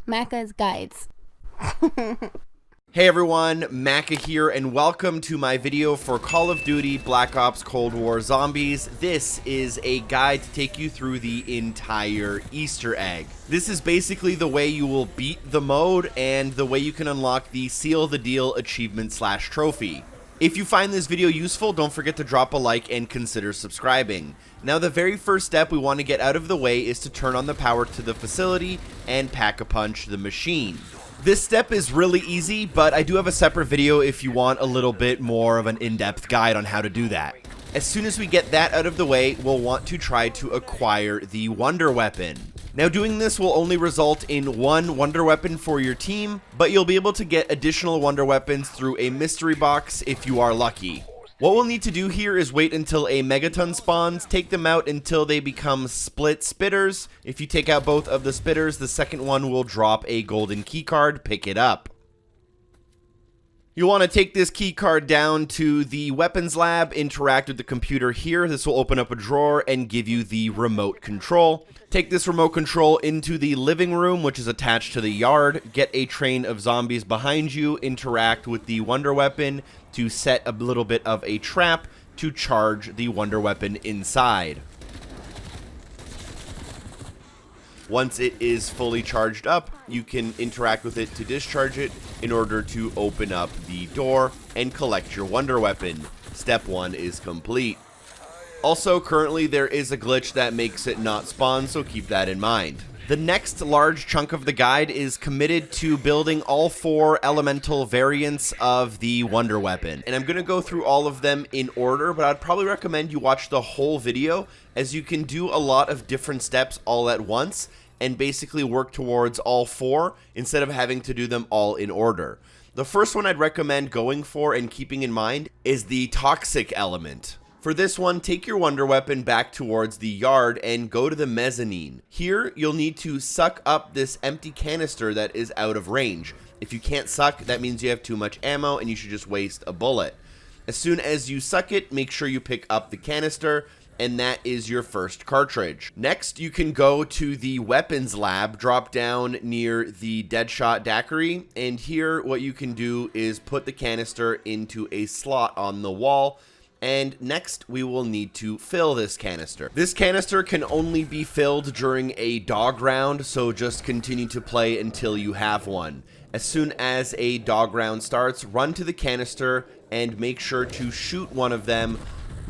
Macca's Guides. Hey everyone, Macca here, and welcome to my video for Call of Duty Black Ops Cold War Zombies. This is a guide to take you through the entire Easter egg. This is basically the way you will beat the mode and the way you can unlock the Seal the Deal achievement / trophy. If you find this video useful, don't forget to drop a like and consider subscribing. Now, the very first step we want to get out of the way is to turn on the power to the facility and pack-a-punch the machine. This step is really easy, but I do have a separate video if you want a little bit more of an in-depth guide on how to do that. As soon as we get that out of the way, we'll want to try to acquire the Wonder Weapon. Now, doing this will only result in one Wonder Weapon for your team, but you'll be able to get additional Wonder Weapons through a mystery box if you are lucky. What we'll need to do here is wait until a Megaton spawns, take them out until they become split spitters. If you take out both of the spitters, the second one will drop a golden keycard. Pick it up. You'll want to take this key card down to the weapons lab, interact with the computer here. This will open up a drawer and give you the remote control. Take this remote control into the living room, which is attached to the yard. Get a train of zombies behind you. Interact with the Wonder Weapon to set a little bit of a trap to charge the Wonder Weapon inside. Once it is fully charged up, you can interact with it to discharge it in order to open up the door and collect your Wonder Weapon. Step 1 is complete. Also, currently there is a glitch that makes it not spawn, so keep that in mind. The next large chunk of the guide is committed to building all 4 elemental variants of the Wonder Weapon. And I'm going to go through all of them in order, but I'd probably recommend you watch the whole video, as you can do a lot of different steps all at once and basically work towards all 4 instead of having to do them all in order. The first one I'd recommend going for and keeping in mind is the toxic element. For this one, take your Wonder Weapon back towards the yard and go to the mezzanine. Here, you'll need to suck up this empty canister that is out of range. If you can't suck, that means you have too much ammo and you should just waste a bullet. As soon as you suck it, make sure you pick up the canister, and that is your first cartridge. Next, you can go to the weapons lab, drop down near the Deadshot daiquiri, and here what you can do is put the canister into a slot on the wall. And next, we will need to fill this canister. This canister can only be filled during a dog round, so just continue to play until you have one. As soon as a dog round starts, run to the canister and make sure to shoot one of them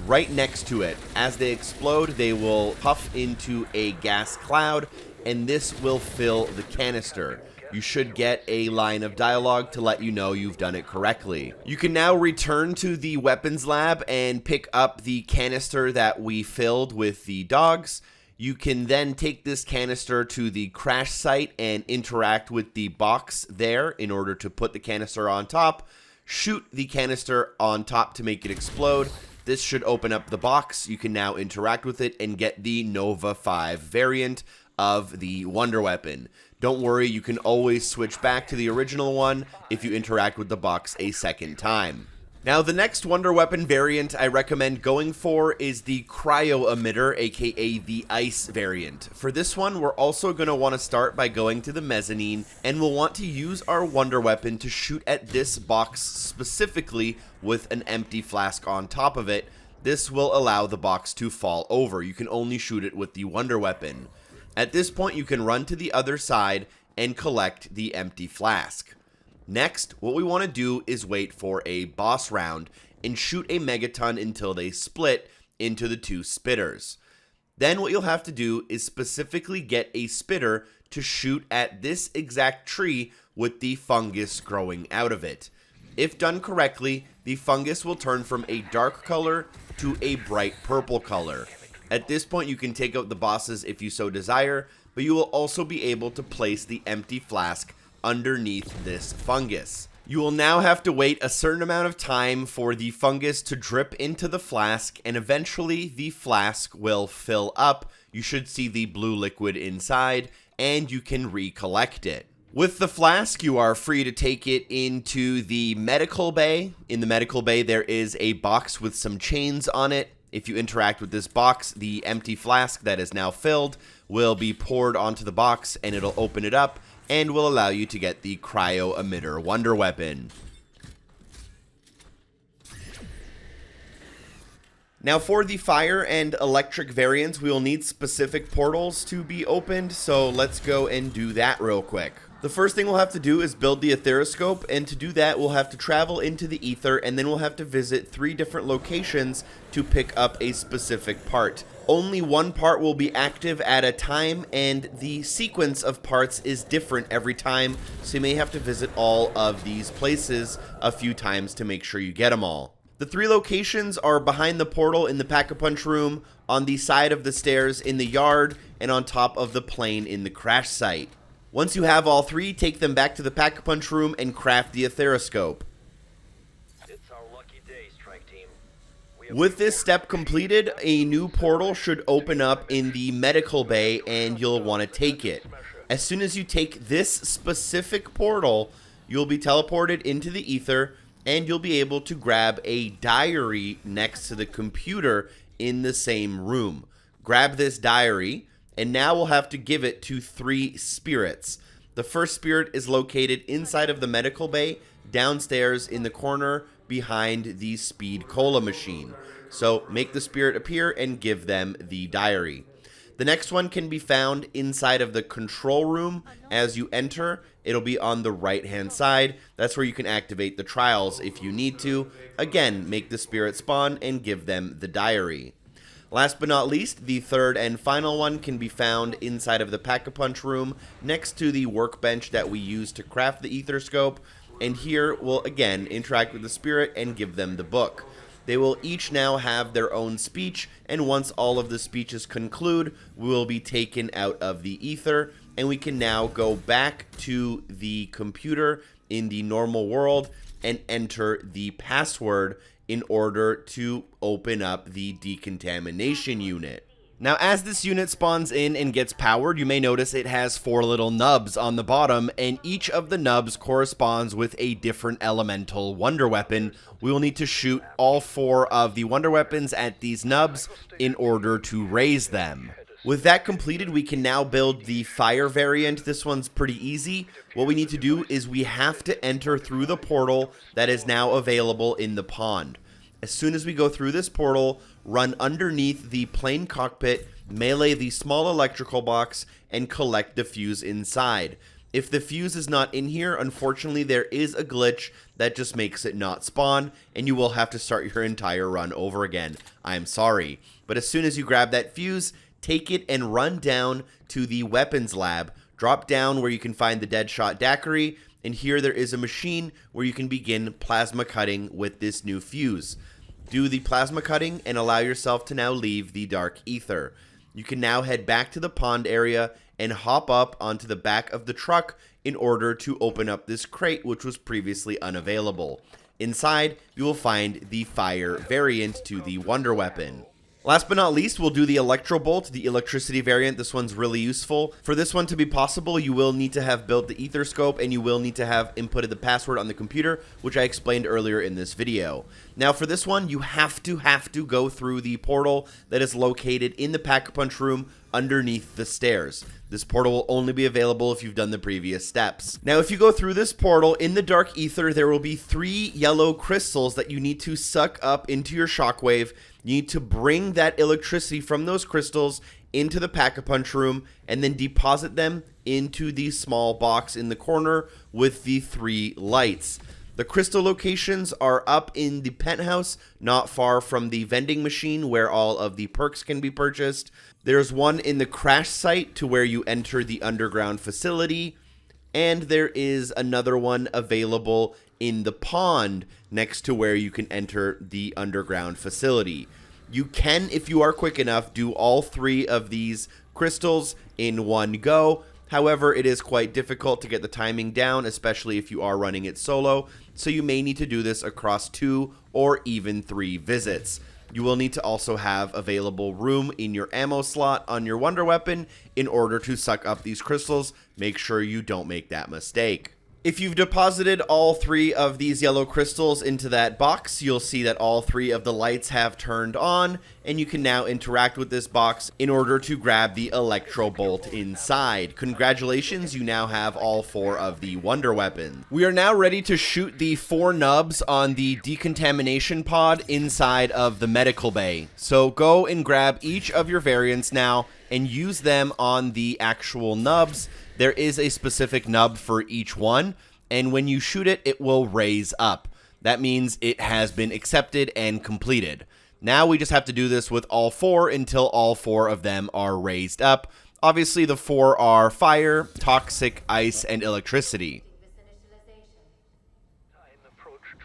right next to it. As they explode, they will puff into a gas cloud, and this will fill the canister. You should get a line of dialogue to let you know you've done it correctly. You can now return to the weapons lab and pick up the canister that we filled with the dogs. You can then take this canister to the crash site and interact with the box there in order to put the canister on top. Shoot the canister on top to make it explode. This should open up the box. You can now interact with it and get the Nova 5 variant of the Wonder Weapon. Don't worry, you can always switch back to the original one if you interact with the box a second time. Now, the next Wonder Weapon variant I recommend going for is the Cryo-Emitter, aka the Ice variant. For this one, we're also going to want to start by going to the mezzanine, and we'll want to use our Wonder Weapon to shoot at this box specifically with an empty flask on top of it. This will allow the box to fall over. You can only shoot it with the Wonder Weapon. At this point, you can run to the other side and collect the empty flask. Next, what we want to do is wait for a boss round and shoot a Megaton until they split into the 2 spitters. Then what you'll have to do is specifically get a spitter to shoot at this exact tree with the fungus growing out of it. If done correctly, the fungus will turn from a dark color to a bright purple color. At this point, you can take out the bosses if you so desire, but you will also be able to place the empty flask underneath this fungus. You will now have to wait a certain amount of time for the fungus to drip into the flask, and eventually the flask will fill up. You should see the blue liquid inside, and you can recollect it. With the flask, you are free to take it into the medical bay. In the medical bay, there is a box with some chains on it. If you interact with this box, the empty flask that is now filled will be poured onto the box, and it'll open it up. and will allow you to get the Cryo-Emitter wonder weapon. Now for the fire and electric variants, we will need specific portals to be opened, so let's go and do that real quick. The first thing we'll have to do is build the Aetherscope, and to do that we'll have to travel into the Aether, and then we'll have to visit 3 different locations to pick up a specific part. Only one part will be active at a time, and the sequence of parts is different every time, so you may have to visit all of these places a few times to make sure you get them all. The 3 locations are behind the portal in the Pack-a-Punch room, on the side of the stairs in the yard, and on top of the plane in the crash site. Once you have all 3, take them back to the Pack-a-Punch room and craft the Aetherscope. It's our lucky day, strike team. With this step completed, a new portal should open up in the medical bay, and you'll want to take it. As soon as you take this specific portal, you'll be teleported into the Aether, and you'll be able to grab a diary next to the computer in the same room. Grab this diary, and now we'll have to give it to 3 spirits. The first spirit is located inside of the medical bay, downstairs in the corner behind the speed cola machine. So make the spirit appear and give them the diary. The next one can be found inside of the control room. As you enter, it'll be on the right-hand side. That's where you can activate the trials if you need to. Again, make the spirit spawn and give them the diary. Last but not least, the third and final one can be found inside of the Pack-a-Punch room next to the workbench that we use to craft the Aetherscope. And here we'll again interact with the spirit and give them the book. They will each now have their own speech, and once all of the speeches conclude, we will be taken out of the Aether, and we can now go back to the computer in the normal world and enter the password in order to open up the decontamination unit. Now, as this unit spawns in and gets powered, you may notice it has 4 little nubs on the bottom, and each of the nubs corresponds with a different elemental wonder weapon. We will need to shoot all 4 of the wonder weapons at these nubs in order to raise them. With that completed, we can now build the fire variant. This one's pretty easy. What we need to do is we have to enter through the portal that is now available in the pond. As soon as we go through this portal, run underneath the plane cockpit, melee the small electrical box, and collect the fuse inside. If the fuse is not in here, unfortunately there is a glitch that just makes it not spawn, and you will have to start your entire run over again. I'm sorry. But as soon as you grab that fuse, take it and run down to the weapons lab. Drop down where you can find the Deadshot Daiquiri, and here there is a machine where you can begin plasma cutting with this new fuse. Do the plasma cutting and allow yourself to now leave the dark ether. You can now head back to the pond area and hop up onto the back of the truck in order to open up this crate which was previously unavailable. Inside, you will find the fire variant to the wonder weapon. Last but not least, we'll do the Electrobolt, the electricity variant. This one's really useful. For this one to be possible, you will need to have built the Aetherscope, and you will need to have inputted the password on the computer, which I explained earlier in this video. Now for this one, you have to go through the portal that is located in the Pack-a-Punch room underneath the stairs. This portal will only be available if you've done the previous steps. Now if you go through this portal, in the dark ether, there will be 3 yellow crystals that you need to suck up into your shockwave. You need to bring that electricity from those crystals into the Pack-a-Punch room and then deposit them into the small box in the corner with the 3 lights. The crystal locations are up in the penthouse, not far from the vending machine where all of the perks can be purchased. There's one in the crash site to where you enter the underground facility, and there is another one available in the pond next to where you can enter the underground facility. You can, if you are quick enough, do all 3 of these crystals in one go. However, it is quite difficult to get the timing down, especially if you are running it solo, so you may need to do this across 2 or even 3 visits. You will need to also have available room in your ammo slot on your wonder weapon in order to suck up these crystals. Make sure you don't make that mistake. If you've deposited all 3 of these yellow crystals into that box, you'll see that all 3 of the lights have turned on, and you can now interact with this box in order to grab the Electrobolt inside. Congratulations, you now have all 4 of the wonder weapons. We are now ready to shoot the 4 nubs on the decontamination pod inside of the medical bay. So go and grab each of your variants now and use them on the actual nubs. There is a specific nub for each one, and when you shoot it, it will raise up. That means it has been accepted and completed. Now we just have to do this with all 4 until all 4 of them are raised up. Obviously, the 4 are fire, toxic, ice, and electricity.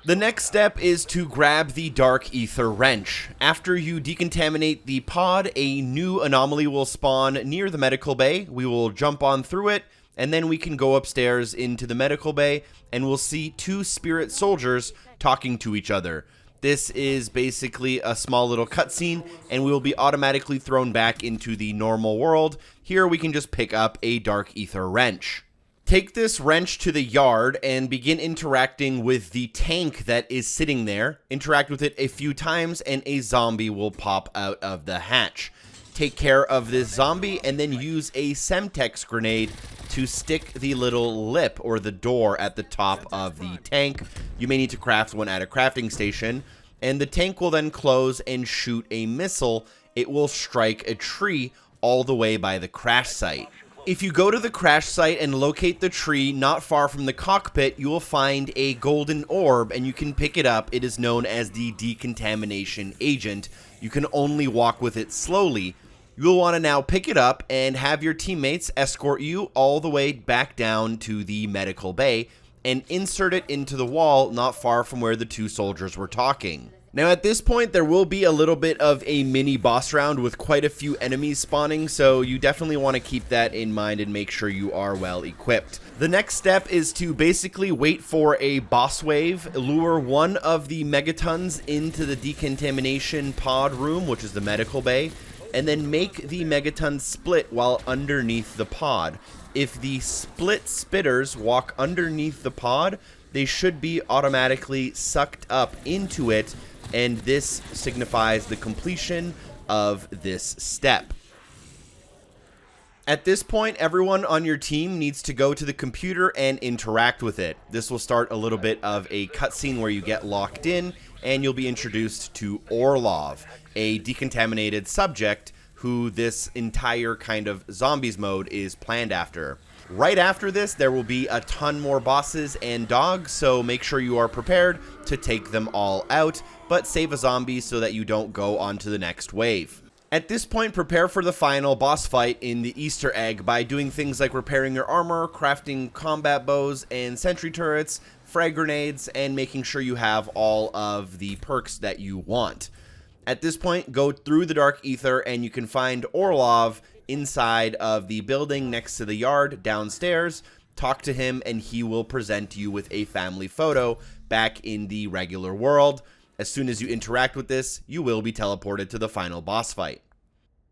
The next step is to grab the Dark Aether Wrench. After you decontaminate the pod, a new anomaly will spawn near the medical bay. We will jump on through it, and then we can go upstairs into the medical bay, and we'll see 2 spirit soldiers talking to each other. This is basically a small little cutscene, and we will be automatically thrown back into the normal world. Here we can just pick up a Dark Aether Wrench. Take this wrench to the yard and begin interacting with the tank that is sitting there. Interact with it a few times and a zombie will pop out of the hatch. Take care of this zombie and then use a Semtex grenade to stick the little lip or the door at the top of the tank. You may need to craft one at a crafting station, and the tank will then close and shoot a missile. It will strike a tree all the way by the crash site. If you go to the crash site and locate the tree not far from the cockpit, you will find a golden orb and you can pick it up. It is known as the Decontamination Agent. You can only walk with it slowly. You'll want to now pick it up and have your teammates escort you all the way back down to the medical bay and insert it into the wall not far from where the 2 soldiers were talking. Now at this point there will be a little bit of a mini boss round with quite a few enemies spawning, so you definitely want to keep that in mind and make sure you are well equipped. The next step is to basically wait for a boss wave, lure one of the Megatons into the decontamination pod room, which is the medical bay, and then make the Megaton split while underneath the pod. If the split spitters walk underneath the pod, they should be automatically sucked up into it, and this signifies the completion of this step. At this point, everyone on your team needs to go to the computer and interact with it. This will start a little bit of a cutscene where you get locked in, and you'll be introduced to Orlov, a decontaminated subject who this entire kind of zombies mode is planned after. Right after this, there will be a ton more bosses and dogs, so make sure you are prepared to take them all out, but save a zombie so that you don't go on to the next wave. At this point, prepare for the final boss fight in the Easter egg by doing things like repairing your armor, crafting combat bows and sentry turrets, frag grenades, and making sure you have all of the perks that you want. At this point, go through the Dark Aether and you can find Orlov inside of the building next to the yard downstairs. Talk to him and he will present you with a family photo back in the regular world. As soon as you interact with this, you will be teleported to the final boss fight.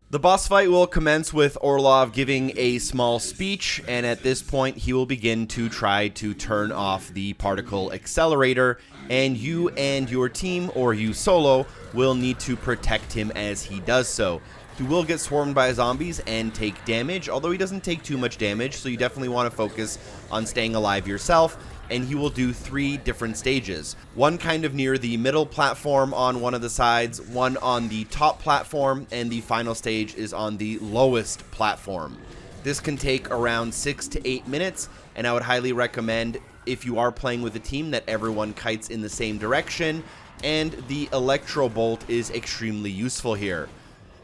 The boss fight will commence with Orlov giving a small speech, and at this point he will begin to try to turn off the particle accelerator, and you and your team, or you solo, will need to protect him as he does so. He will get swarmed by zombies and take damage, although he doesn't take too much damage, so you definitely want to focus on staying alive yourself. And he will do 3 different stages. One kind of near the middle platform on one of the sides, one on the top platform, and the final stage is on the lowest platform. This can take around 6 to 8 minutes, and I would highly recommend, if you are playing with a team, that everyone kites in the same direction, and the Electrobolt is extremely useful here.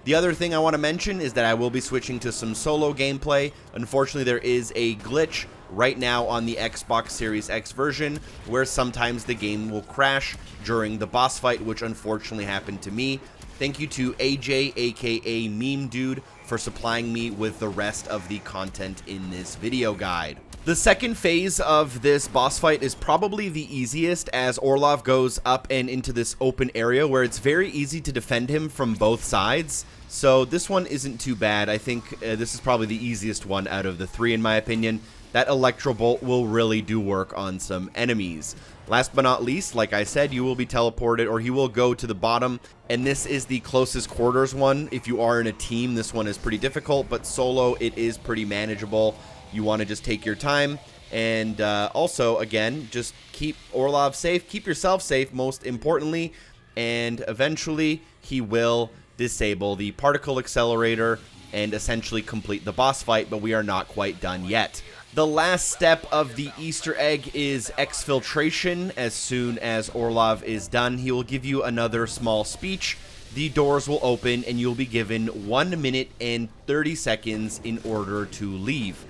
The other thing I want to mention is that I will be switching to some solo gameplay. Unfortunately, there is a glitch right now on the Xbox Series X version where sometimes the game will crash during the boss fight, which unfortunately happened to me. Thank you to AJ, aka Meme Dude, for supplying me with the rest of the content in this video guide. The second phase of this boss fight is probably the easiest, as Orlov goes up and into this open area where it's very easy to defend him from both sides. So this one isn't too bad. I think this is probably the easiest one out of the 3 in my opinion. that Electrobolt will really do work on some enemies. Last but not least, like I said, you will be teleported, or he will go to the bottom, and this is the closest quarters one. If you are in a team, this one is pretty difficult, but solo, it is pretty manageable. You want to just take your time, and also, again, just keep Orlov safe, keep yourself safe, most importantly, and eventually he will disable the particle accelerator and essentially complete the boss fight, but we are not quite done yet. The last step of the Easter egg is exfiltration. As soon as Orlov is done, he will give you another small speech. The doors will open and you'll be given 1 minute and 30 seconds in order to leave.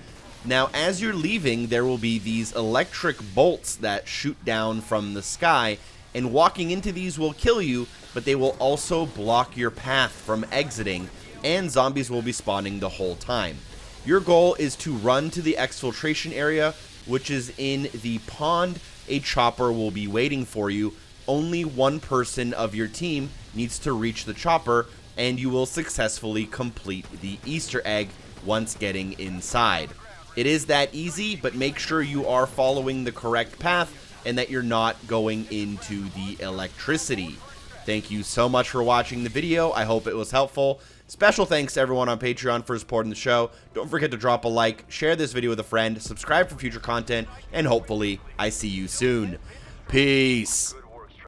Now, as you're leaving, there will be these electric bolts that shoot down from the sky, and walking into these will kill you, but they will also block your path from exiting, and zombies will be spawning the whole time. Your goal is to run to the exfiltration area, which is in the pond. A chopper will be waiting for you. Only one person of your team needs to reach the chopper, and you will successfully complete the Easter egg once getting inside. It is that easy, but make sure you are following the correct path and that you're not going into the electricity. Thank you so much for watching the video. I hope it was helpful. Special thanks to everyone on Patreon for supporting the show. Don't forget to drop a like, share this video with a friend, subscribe for future content, and hopefully I see you soon. Peace.